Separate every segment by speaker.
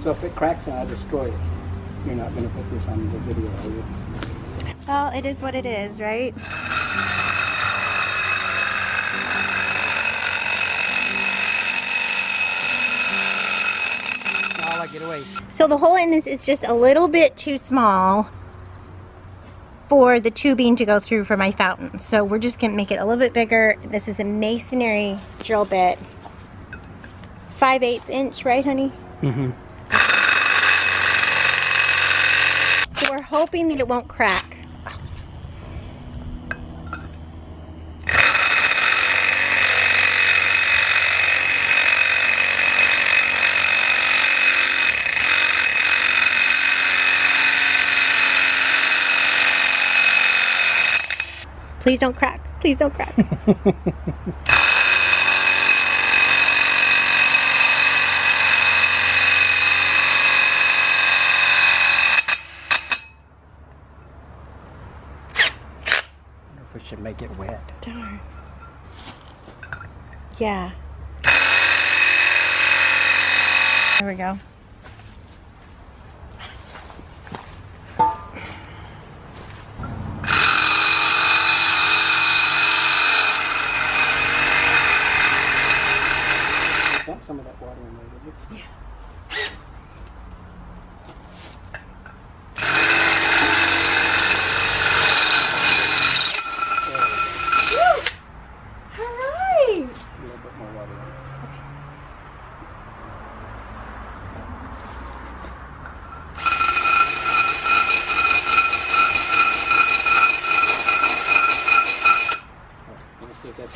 Speaker 1: So if it cracks and I destroy it, you're not going to put this on the video, are you?
Speaker 2: Well, it is what it is, right?
Speaker 1: I'll get away.
Speaker 2: So the hole in this is just a little bit too small for the tubing to go through for my fountain. So we're just going to make it a little bit bigger. This is a masonry drill bit. 5/8 inch, right, honey?
Speaker 1: Mm-hmm.
Speaker 2: So we're hoping that it won't crack. Please don't crack. Please don't crack.
Speaker 1: We should make it wet.
Speaker 2: Darn. Yeah. There we go.
Speaker 1: Dump some of that water in there, would you?
Speaker 2: Yeah.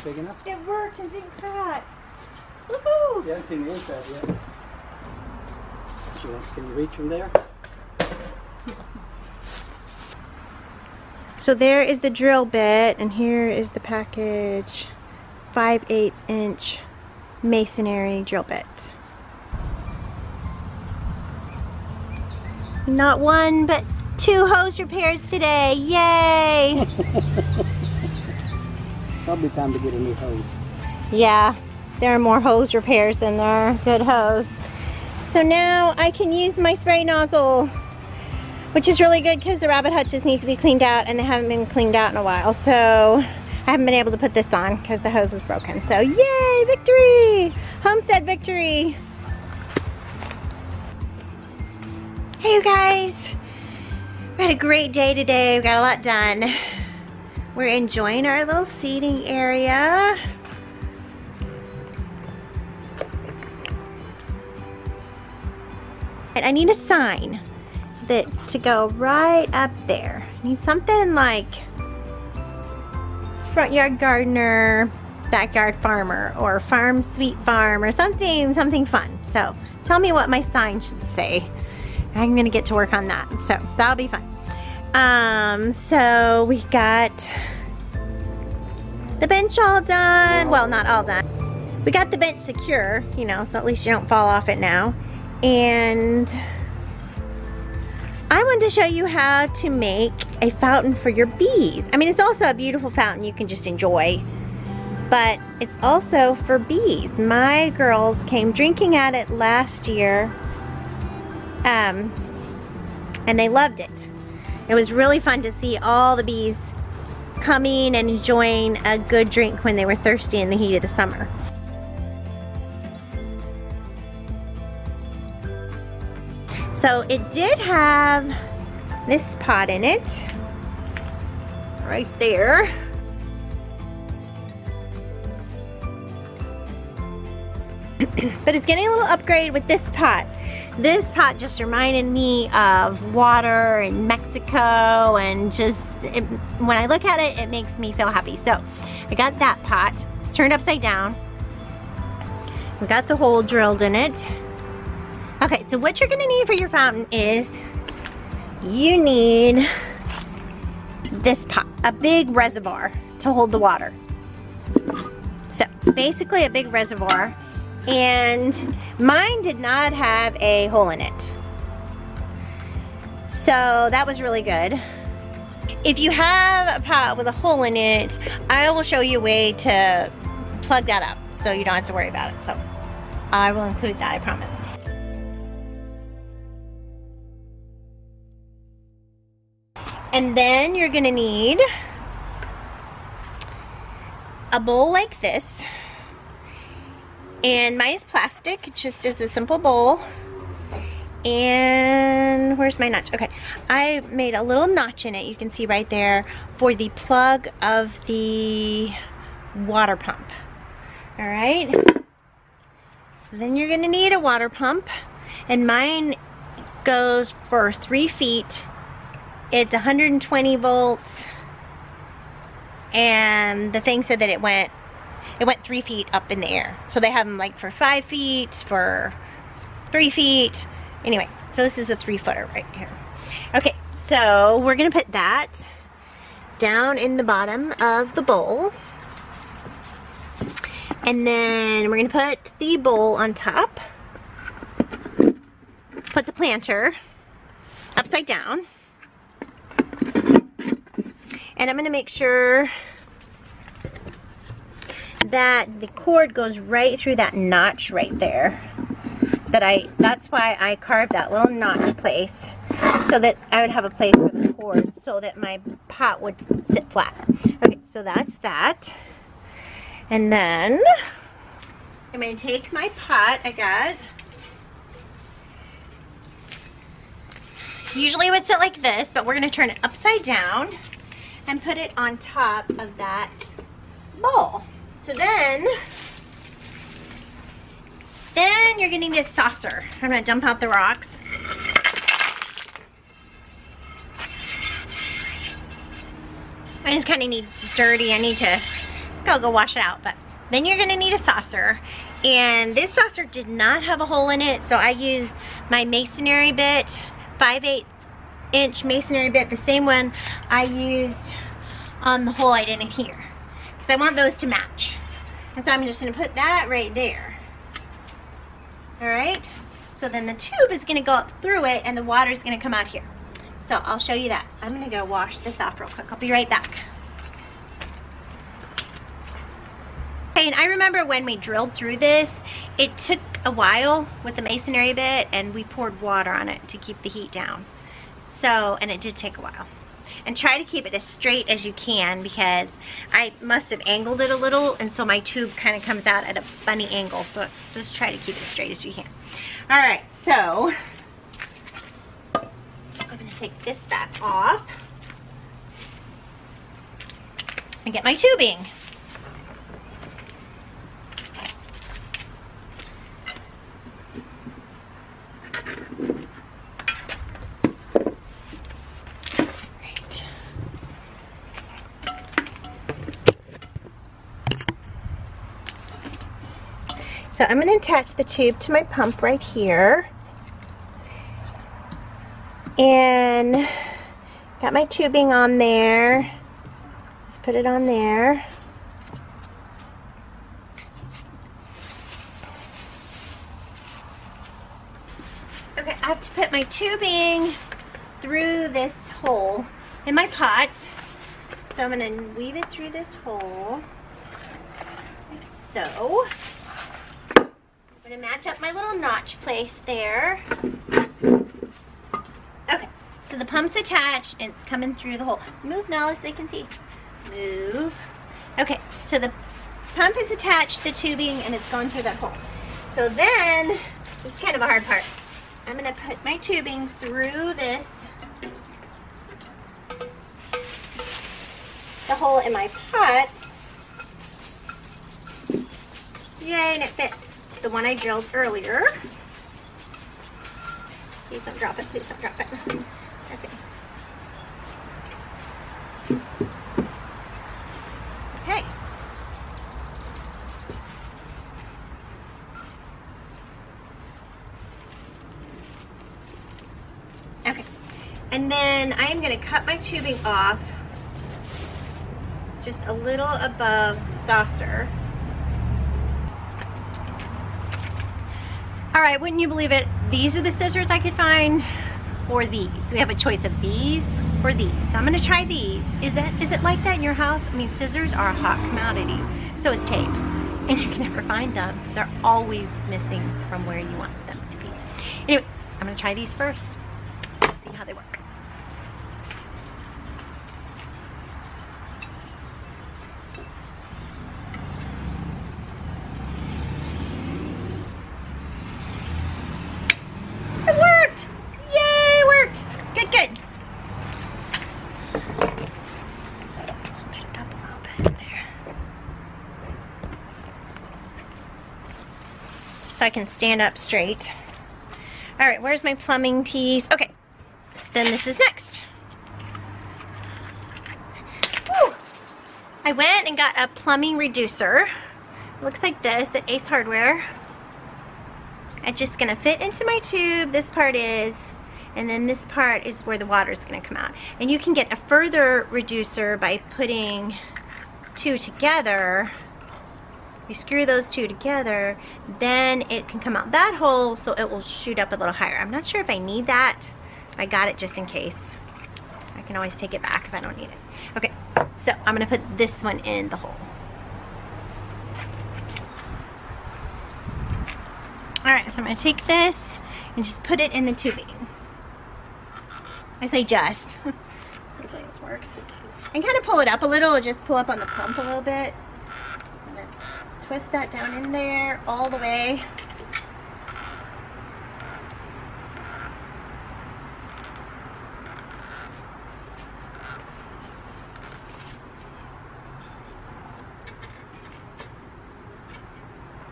Speaker 1: Big enough?
Speaker 2: It worked and didn't crack. Woohoo!
Speaker 1: You haven't seen the inside yet. Can you reach from there?
Speaker 2: So there is the drill bit, and here is the package. 5/8 inch masonry drill bit. Not one, but 2 hose repairs today. Yay!
Speaker 1: Probably time to get a new hose.
Speaker 2: Yeah, there are more hose repairs than there are good hose. So now I can use my spray nozzle, which is really good because the rabbit hutches need to be cleaned out and they haven't been cleaned out in a while. So I haven't been able to put this on because the hose was broken. So yay, victory! Homestead victory! Hey you guys! We had a great day today. We got a lot done. We're enjoying our little seating area. And I need a sign to go right up there. I need something like front yard gardener, backyard farmer, or farm sweet farm, or something fun. So tell me what my sign should say. I'm gonna get to work on that. So that'll be fun. So we got the bench all done. Well, not all done. We got the bench secure, you know, so at least you don't fall off it now. And I wanted to show you how to make a fountain for your bees. I mean, it's also a beautiful fountain you can just enjoy, but it's also for bees. My girls came drinking at it last year, and they loved it. It was really fun to see all the bees coming and enjoying a good drink when they were thirsty in the heat of the summer. So it did have this pot in it, right there. But it's getting a little upgrade with this pot. This pot just reminded me of water in Mexico, and just, when I look at it, it makes me feel happy. So I got that pot. It's turned upside down. We got the hole drilled in it. Okay, so what you're gonna need for your fountain is, you need this pot, a big reservoir to hold the water. So basically a big reservoir. And mine did not have a hole in it. So that was really good. if you have a pot with a hole in it, I will show you a way to plug that up so you don't have to worry about it. So I will include that, I promise. And then you're gonna need a bowl like this. And mine is plastic, it just is a simple bowl. And where's my notch? Okay, I made a little notch in it, you can see right there, for the plug of the water pump. All right, so then you're gonna need a water pump, and mine goes for 3 feet. It's 120 volts, and the thing said that it went 3 feet up in the air. So they have them like for 5 feet, for 3 feet. Anyway, so this is a 3-footer right here. Okay, so we're gonna put that down in the bottom of the bowl. And then we're gonna put the bowl on top. Put the planter upside down. And I'm gonna make sure that the cord goes right through that notch right there. That's why I carved that little notch place, so that I would have a place for the cord so that my pot would sit flat. Okay, so that's that. And then I'm going to take my pot I got. Usually it would sit like this, but we're going to turn it upside down and put it on top of that bowl. So then you're gonna need a saucer. I'm gonna dump out the rocks. I just kind of need dirty. I need to go wash it out. But then you're gonna need a saucer. And this saucer did not have a hole in it, so I used my masonry bit, 5/8 inch masonry bit, the same one I used on the hole I did in here, because I want those to match. And so I'm just gonna put that right there. All right, so then the tube is gonna go up through it and the water is gonna come out here. So I'll show you that. I'm gonna go wash this off real quick. I'll be right back. Okay, and I remember when we drilled through this, it took a while with the masonry bit, and we poured water on it to keep the heat down. So, and it did take a while. And try to keep it as straight as you can, because I must have angled it a little, and so my tube kind of comes out at a funny angle. So just try to keep it as straight as you can. All right, so I'm gonna take this back off and get my tubing. So I'm going to attach the tube to my pump right here. And got my tubing on there. Just put it on there. Okay, I have to put my tubing through this hole in my pot. So I'm going to weave it through this hole. So I'm going to match up my little notch place there. Okay, so the pump's attached and it's coming through the hole. Move now so they can see. Move. Okay, so the pump is attached to the tubing and it's going through that hole. So then, this is kind of a hard part. I'm going to put my tubing through this, the hole in my pot. Yay, and it fits. The one I drilled earlier. Please don't drop it, please don't drop it. Okay. Okay. Okay. And then I am going to cut my tubing off just a little above the saucer. All right, wouldn't you believe it? These are the scissors I could find, or these. We have a choice of these for these. So I'm gonna try these. Is it like that in your house? I mean, scissors are a hot commodity. So is tape. And you can never find them. They're always missing from where you want them to be. Anyway, I'm gonna try these first. See how they work. It worked! Yay, it worked! Good, good. Put it up a little bit there. So I can stand up straight. All right, where's my plumbing piece? Okay, then this is next. Woo. I went and got a plumbing reducer. It looks like this at Ace Hardware. It's just gonna fit into my tube, this part is, and then this part is where the water is gonna come out. And you can get a further reducer by putting two together. You screw those two together, then it can come out that hole, so it will shoot up a little higher. I'm not sure if I need that. I got it just in case. I can always take it back if I don't need it. Okay, so I'm gonna put this one in the hole. All right, so I'm gonna take this and just put it in the tubing. I say just. Hopefully this works. And kind of pull it up a little, just pull up on the pump a little bit. And then twist that down in there all the way.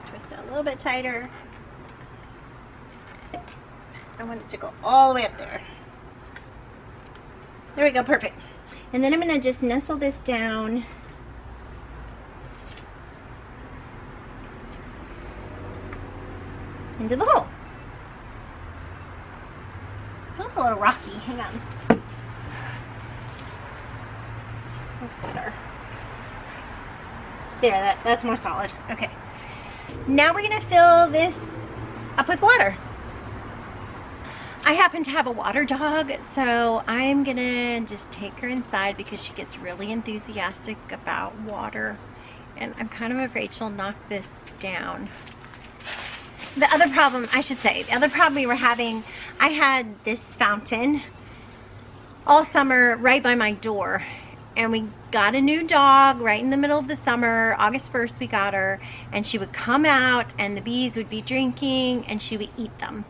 Speaker 2: Twist it a little bit tighter. I want it to go all the way up there. There we go, perfect. And then I'm gonna just nestle this down. Into the hole. Feels a little rocky, hang on. That's better. There, that's more solid. Okay. Now we're gonna fill this up with water. I happen to have a water dog, so I'm gonna just take her inside because she gets really enthusiastic about water, and I'm kind of afraid she'll knock this down. The other problem we were having, I had this fountain all summer right by my door, and we got a new dog right in the middle of the summer. August 1st we got her, and she would come out and the bees would be drinking and she would eat them.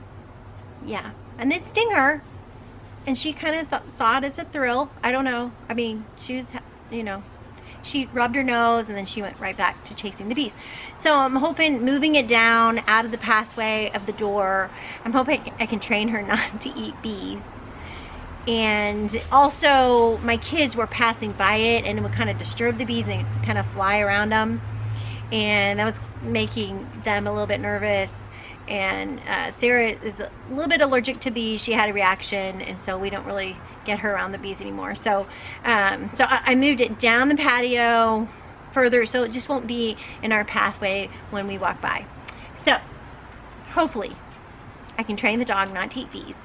Speaker 2: Yeah. And they'd sting her, and she kind of saw it as a thrill. I don't know. I mean, she was, you know, she rubbed her nose and then she went right back to chasing the bees. So I'm hoping moving it down out of the pathway of the door, I'm hoping I can train her not to eat bees. And also my kids were passing by it and it would kind of disturb the bees and they'd kind of fly around them. And that was making them a little bit nervous. And Sarah is a little bit allergic to bees. She had a reaction, and so we don't really get her around the bees anymore. So I moved it down the patio further so it just won't be in our pathway when we walk by. So hopefully I can train the dog not to eat bees,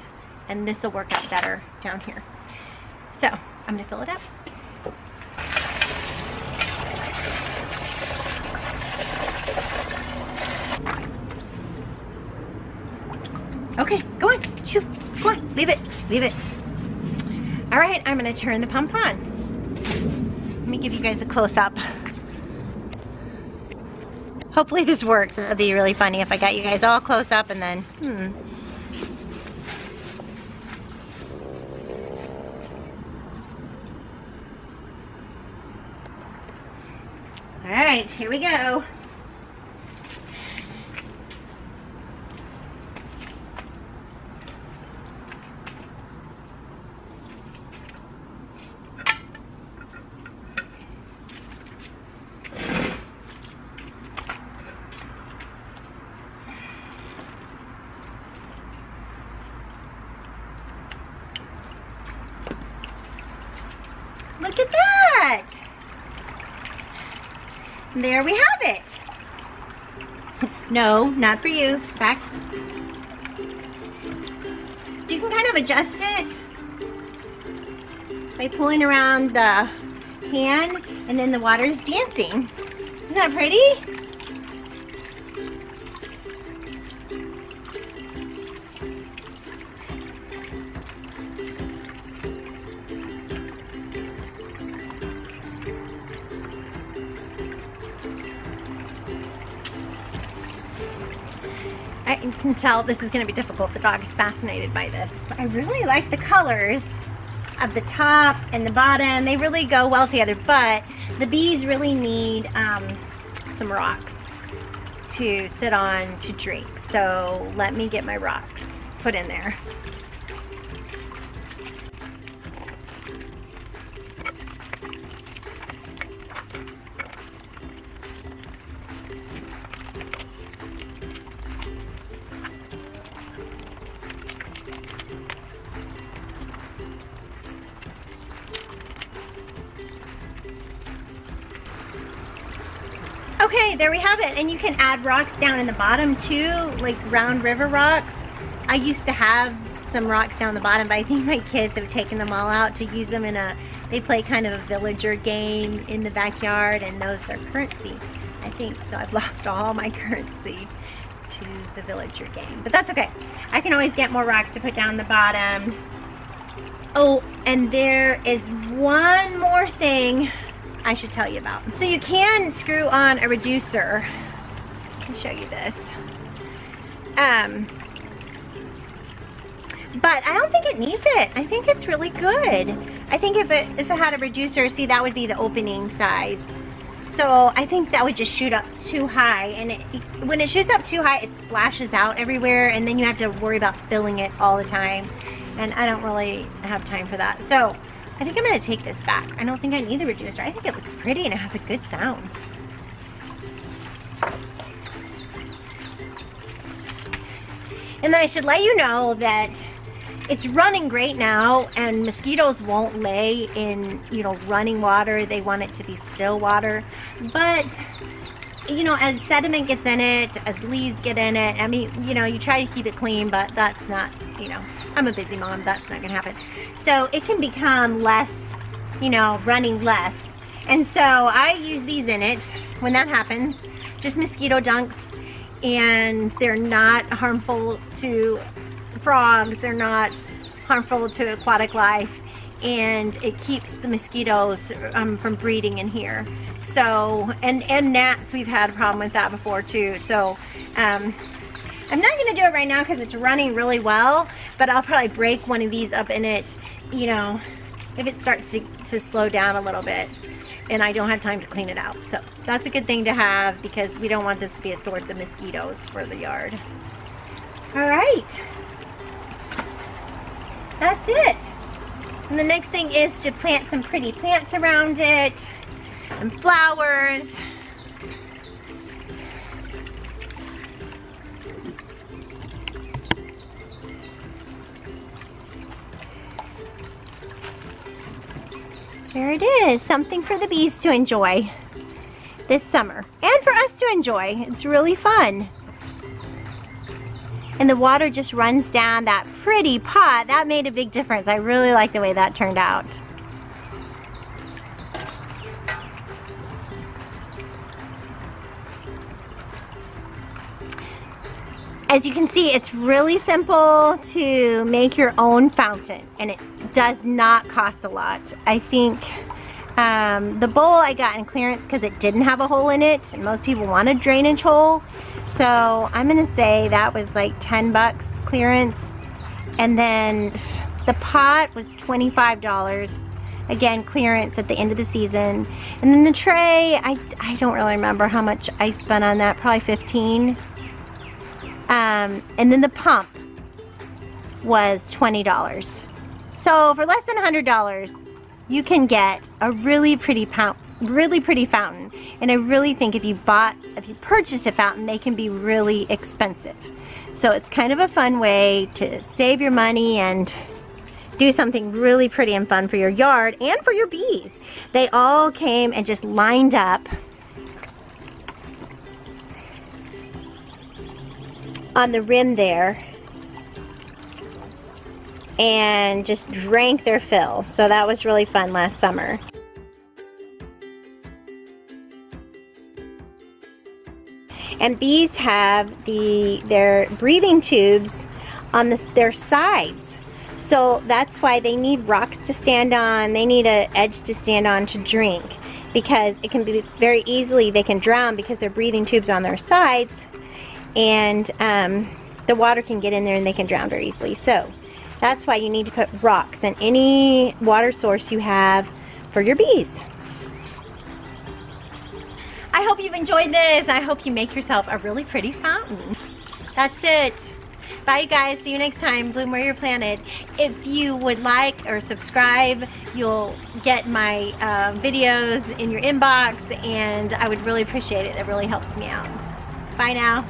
Speaker 2: and this will work out better down here. So I'm gonna fill it up. Okay, go on, shoot, go on, leave it. All right, I'm gonna turn the pump on. Let me give you guys a close-up. Hopefully this works. It'd be really funny if I got you guys all close up and then, All right, here we go. Look at that! There we have it. No, not for you. Back. So you can kind of adjust it. by pulling around the pan, and then the water is dancing. Isn't that pretty? I can tell this is going to be difficult. The dog is fascinated by this. But I really like the colors of the top and the bottom. They really go well together, but the bees really need some rocks to sit on to drink. So let me get my rocks put in there. Okay, there we have it. And you can add rocks down in the bottom too, like round river rocks. I used to have some rocks down the bottom, but I think my kids have taken them all out to use them in they play kind of a villager game in the backyard, and those are currency, I think. So I've lost all my currency to the villager game, but that's okay. I can always get more rocks to put down the bottom. Oh, and there is one more thing I should tell you about. So you can screw on a reducer. I can show you this. But I don't think it needs it. I think it's really good. I think if it had a reducer, see, that would be the opening size. So I think that would just shoot up too high, and when it shoots up too high, it splashes out everywhere, and then you have to worry about filling it all the time. And I don't really have time for that. So I think I'm gonna take this back. I don't think I need the reducer. I think it looks pretty and it has a good sound. And then I should let you know that it's running great now, and mosquitoes won't lay in, you know, running water. They want it to be still water. But, you know, as sediment gets in it, as leaves get in it, I mean, you know, you try to keep it clean, but that's not, you know, I'm a busy mom, that's not gonna happen. So it can become less, you know, running less. And so I use these in it when that happens, just mosquito dunks, and they're not harmful to frogs, they're not harmful to aquatic life, and it keeps the mosquitoes from breeding in here. So, and gnats, we've had a problem with that before too. So I'm not gonna do it right now because it's running really well, but I'll probably break one of these up in it, you know, if it starts to slow down a little bit and I don't have time to clean it out. So that's a good thing to have, because we don't want this to be a source of mosquitoes for the yard. All right, that's it. And the next thing is to plant some pretty plants around it and flowers. There it is, something for the bees to enjoy this summer, and for us to enjoy. It's really fun. And the water just runs down that pretty pot. That made a big difference. I really like the way that turned out. As you can see, it's really simple to make your own fountain, and it does not cost a lot. I think the bowl I got in clearance because it didn't have a hole in it, and most people want a drainage hole. So I'm gonna say that was like 10 bucks clearance. And then the pot was $25. Again, clearance at the end of the season. And then the tray, I don't really remember how much I spent on that, probably 15. And then the pump was $20. So for less than $100, you can get a really pretty fountain. And I really think if you purchased a fountain, they can be really expensive. So it's kind of a fun way to save your money and do something really pretty and fun for your yard and for your bees. They all came and just lined up on the rim there. and just drank their fill. So that was really fun last summer. And bees have their breathing tubes on their sides. So that's why they need rocks to stand on. They need an edge to stand on to drink, because it can be very easily, they can drown because their breathing tubes are on their sides, and the water can get in there and they can drown very easily. So that's why you need to put rocks in any water source you have for your bees. I hope you've enjoyed this. I hope you make yourself a really pretty fountain. That's it. Bye, you guys. See you next time. Bloom where you're planted. If you would like or subscribe, you'll get my videos in your inbox, and I would really appreciate it. It really helps me out. Bye now.